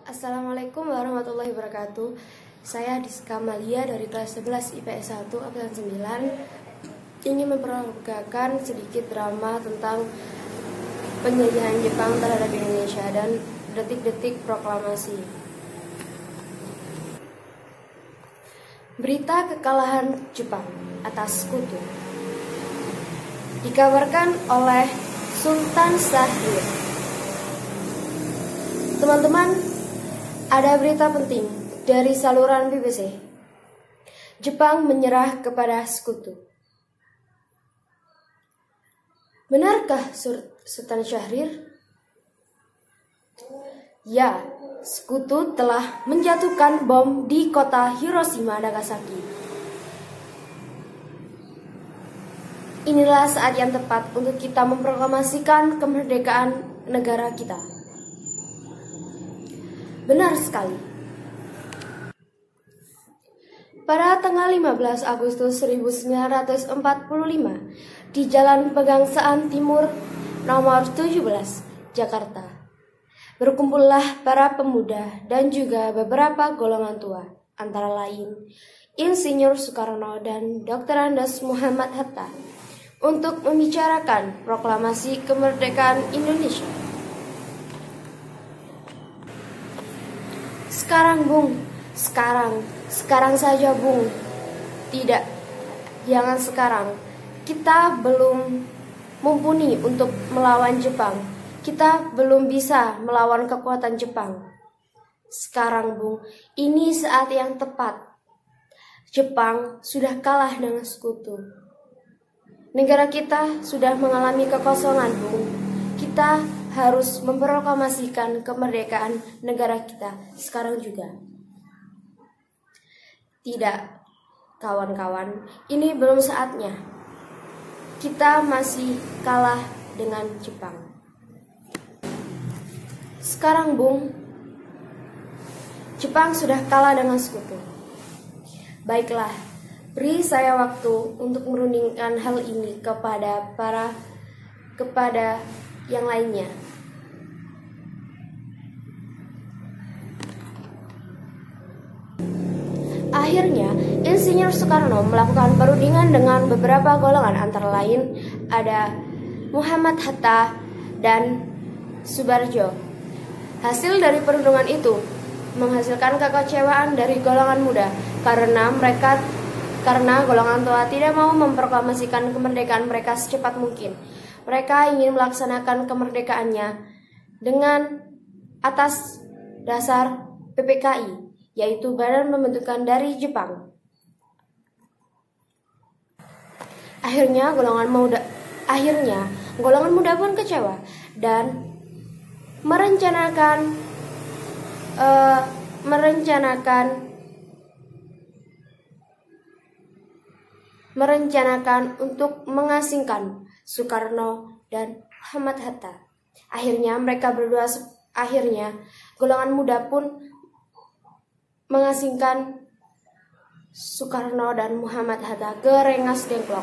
Assalamualaikum warahmatullahi wabarakatuh. Saya Diska Malia dari kelas 11 IPS 1 Angkatan 9 ingin memperagakan sedikit drama tentang penjajahan Jepang terhadap Indonesia dan detik-detik proklamasi. Berita kekalahan Jepang atas Sekutu dikabarkan oleh Sultan Syahrir. Teman-teman, ada berita penting dari saluran BBC. Jepang menyerah kepada Sekutu. Benarkah Sultan Syahrir? Ya, Sekutu telah menjatuhkan bom di kota Hiroshima, Nagasaki. Inilah saat yang tepat untuk kita memproklamasikan kemerdekaan negara kita. Benar sekali. Pada tanggal 15 Agustus 1945, di Jalan Pegangsaan Timur nomor 17, Jakarta, berkumpullah para pemuda dan juga beberapa golongan tua, antara lain Insinyur Soekarno dan Dr. Andes Muhammad Hatta, untuk membicarakan proklamasi kemerdekaan Indonesia. Sekarang, Bung. Sekarang saja, Bung. Tidak, jangan sekarang. Kita belum mumpuni untuk melawan Jepang. Kita belum bisa melawan kekuatan Jepang. Sekarang, Bung, ini saat yang tepat. Jepang sudah kalah dengan Sekutu. Negara kita sudah mengalami kekosongan, Bung. Kita harus memproklamasikan kemerdekaan negara kita sekarang juga. Tidak, kawan-kawan, ini belum saatnya. Kita masih kalah dengan Jepang. Sekarang, Bung, Jepang sudah kalah dengan Sekutu. Baiklah, beri saya waktu untuk merundingkan hal ini kepada yang lainnya. Akhirnya, Insinyur Soekarno melakukan perundingan dengan beberapa golongan, antara lain ada Muhammad Hatta dan Subarjo. Hasil dari perundingan itu menghasilkan kekecewaan dari golongan muda karena golongan tua tidak mau memproklamasikan kemerdekaan mereka secepat mungkin. Mereka ingin melaksanakan kemerdekaannya dengan atas dasar PPKI, yaitu Badan Pembentukan dari Jepang. Akhirnya golongan muda pun kecewa dan merencanakan untuk mengasingkan Soekarno dan Muhammad Hatta. Akhirnya golongan muda pun mengasingkan Soekarno dan Muhammad Hatta ke Rengas Dengklok.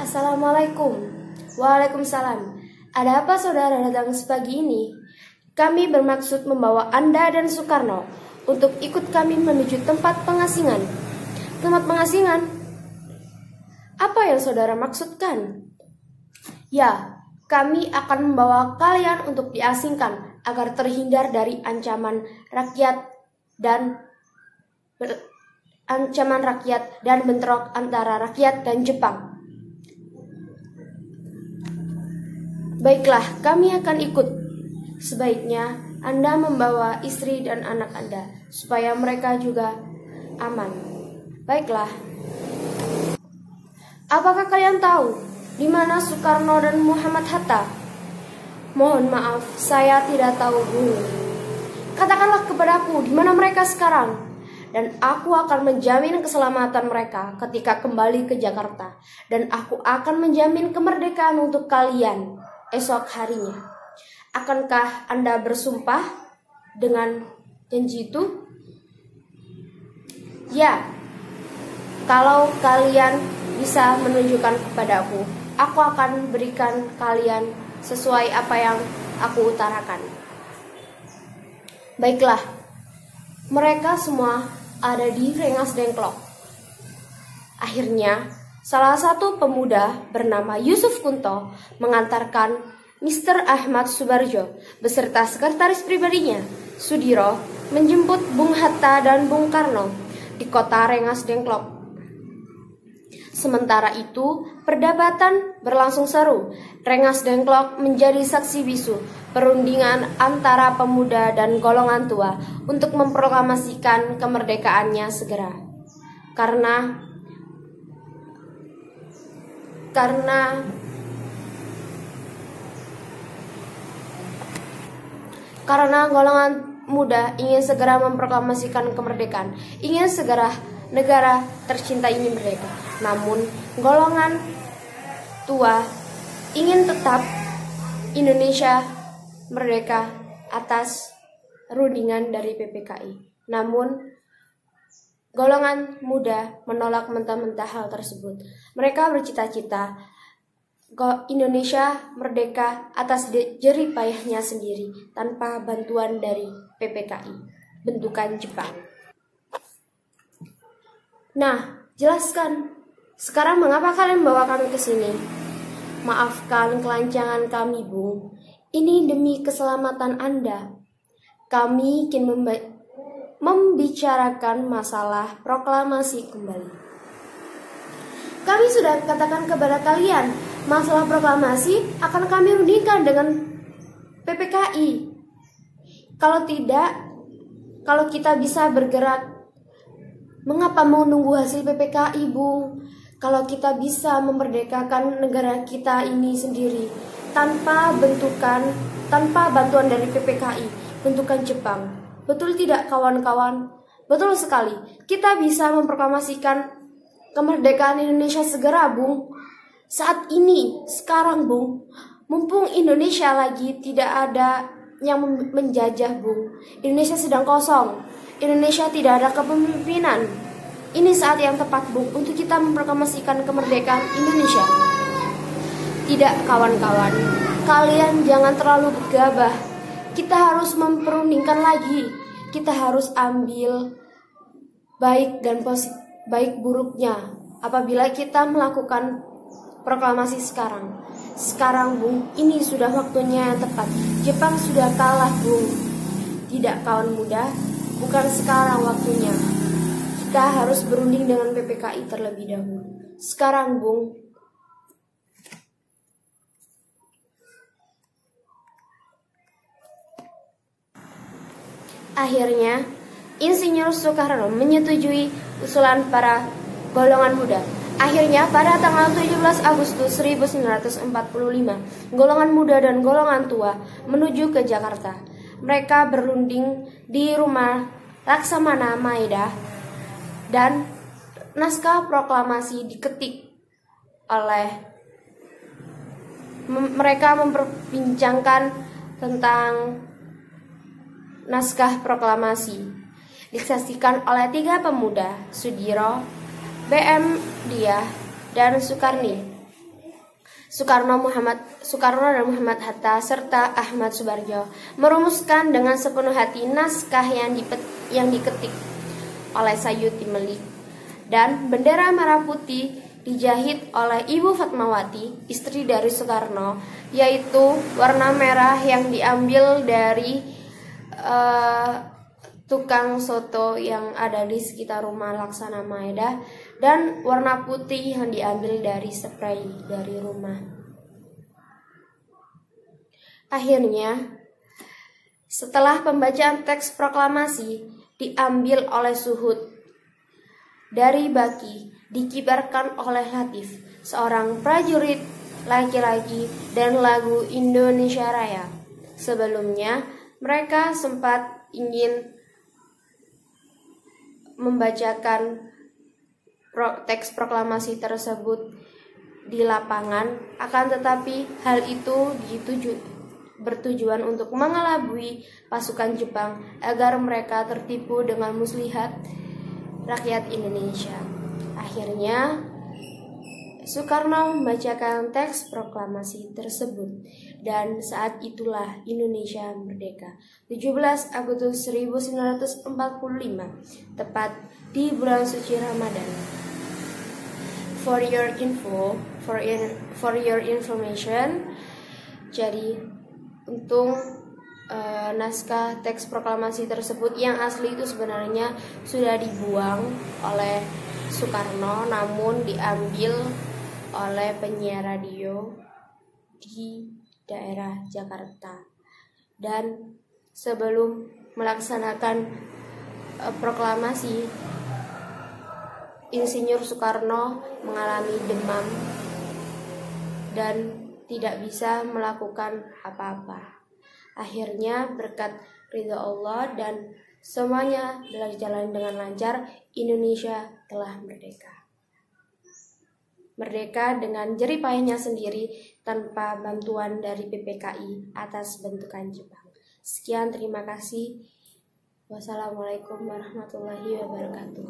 Assalamualaikum. Waalaikumsalam. Ada apa saudara datang sepagi ini? Kami bermaksud membawa Anda dan Soekarno untuk ikut kami menuju tempat pengasingan. Tempat pengasingan? Apa yang saudara maksudkan? Ya, kami akan membawa kalian untuk diasingkan agar terhindar dari ancaman rakyat dan bentrok antara rakyat dan Jepang. Baiklah, kami akan ikut. Sebaiknya Anda membawa istri dan anak Anda supaya mereka juga aman. Baiklah. Apakah kalian tahu di mana Soekarno dan Muhammad Hatta? Mohon maaf, saya tidak tahu, Bu. Katakanlah kepadaku di mana mereka sekarang, dan aku akan menjamin keselamatan mereka ketika kembali ke Jakarta, dan aku akan menjamin kemerdekaan untuk kalian esok harinya. Akankah Anda bersumpah dengan janji itu? Ya, kalau kalian bisa menunjukkan kepadaku, aku akan berikan kalian sesuai apa yang aku utarakan. Baiklah, mereka semua ada di Rengas Dengklok. Akhirnya, salah satu pemuda bernama Yusuf Kunto mengantarkan Mr. Ahmad Subarjo beserta sekretaris pribadinya, Sudiro, menjemput Bung Hatta dan Bung Karno di kota Rengas Dengklok. Sementara itu, perdebatan berlangsung seru. Rengas Dengklok menjadi saksi bisu perundingan antara pemuda dan golongan tua untuk memproklamasikan kemerdekaannya segera. Karena golongan muda ingin segera memproklamasikan kemerdekaan, ingin segera negara tercinta ini merdeka. Namun, golongan tua ingin tetap Indonesia merdeka atas rundingan dari PPKI. Namun, golongan muda menolak mentah-mentah hal tersebut. Mereka bercita-cita Indonesia merdeka atas jerih payahnya sendiri tanpa bantuan dari PPKI, bentukan Jepang. Nah, jelaskan. Sekarang mengapa kalian bawa kami ke sini? Maafkan kelancangan kami, Bung. Ini demi keselamatan Anda. Kami ingin membicarakan masalah proklamasi kembali. Kami sudah katakan kepada kalian, masalah proklamasi akan kami rundingkan dengan PPKI. Kalau tidak, kalau kita bisa bergerak, mengapa mau nunggu hasil PPKI, Bung? Kalau kita bisa memerdekakan negara kita ini sendiri tanpa bantuan dari PPKI, bentukan Jepang. Betul tidak, kawan-kawan? Betul sekali. Kita bisa memproklamasikan kemerdekaan Indonesia segera, Bung. Saat ini, sekarang, Bung. Mumpung Indonesia lagi tidak ada yang menjajah, Bung. Indonesia sedang kosong. Indonesia tidak ada kepemimpinan. Ini saat yang tepat, Bung, untuk kita memproklamasikan kemerdekaan Indonesia. Tidak, kawan-kawan. Kalian jangan terlalu gegabah. Kita harus memperundingkan lagi. Kita harus ambil baik dan baik buruknya apabila kita melakukan proklamasi sekarang. Sekarang, Bung, ini sudah waktunya yang tepat. Jepang sudah kalah, Bung. Tidak, kawan muda, bukan sekarang waktunya. Kita harus berunding dengan PPKI terlebih dahulu. Sekarang, Bung. Akhirnya, Insinyur Soekarno menyetujui usulan para golongan muda. Akhirnya, pada tanggal 17 Agustus 1945, golongan muda dan golongan tua menuju ke Jakarta. Mereka berunding di rumah Laksamana Maeda dan naskah proklamasi diketik oleh mereka memperbincangkan tentang naskah proklamasi. Disaksikan oleh 3 pemuda, Sudiro, BM Diah, dan Soekarno dan Muhammad Hatta serta Ahmad Subarjo merumuskan dengan sepenuh hati naskah yang diketik oleh Sayuti Melik, dan bendera merah putih dijahit oleh Ibu Fatmawati, istri dari Soekarno, yaitu warna merah yang diambil dari tukang soto yang ada di sekitar rumah Laksana Maeda, dan warna putih yang diambil dari spray dari rumah. Akhirnya, setelah pembacaan teks proklamasi diambil oleh Suhud dari baki, dikibarkan oleh Latif, seorang prajurit laki-laki, dan lagu Indonesia Raya. Sebelumnya, mereka sempat ingin membacakan teks proklamasi tersebut di lapangan, akan tetapi hal itu bertujuan untuk mengelabui pasukan Jepang agar mereka tertipu dengan muslihat rakyat Indonesia. Akhirnya Soekarno membacakan teks proklamasi tersebut dan saat itulah Indonesia merdeka. 17 Agustus 1945, tepat di bulan suci Ramadan. For your information, jadi untuk naskah teks proklamasi tersebut yang asli itu sebenarnya sudah dibuang oleh Soekarno, namun diambil oleh penyiar radio di daerah Jakarta. Dan sebelum melaksanakan proklamasi, Insinyur Soekarno mengalami demam dan tidak bisa melakukan apa-apa. Akhirnya berkat ridha Allah dan semuanya telah dijalani dengan lancar, Indonesia telah merdeka. Merdeka dengan jerih payahnya sendiri tanpa bantuan dari PPKI atas bentukan Jepang. Sekian, terima kasih. Wassalamualaikum warahmatullahi wabarakatuh.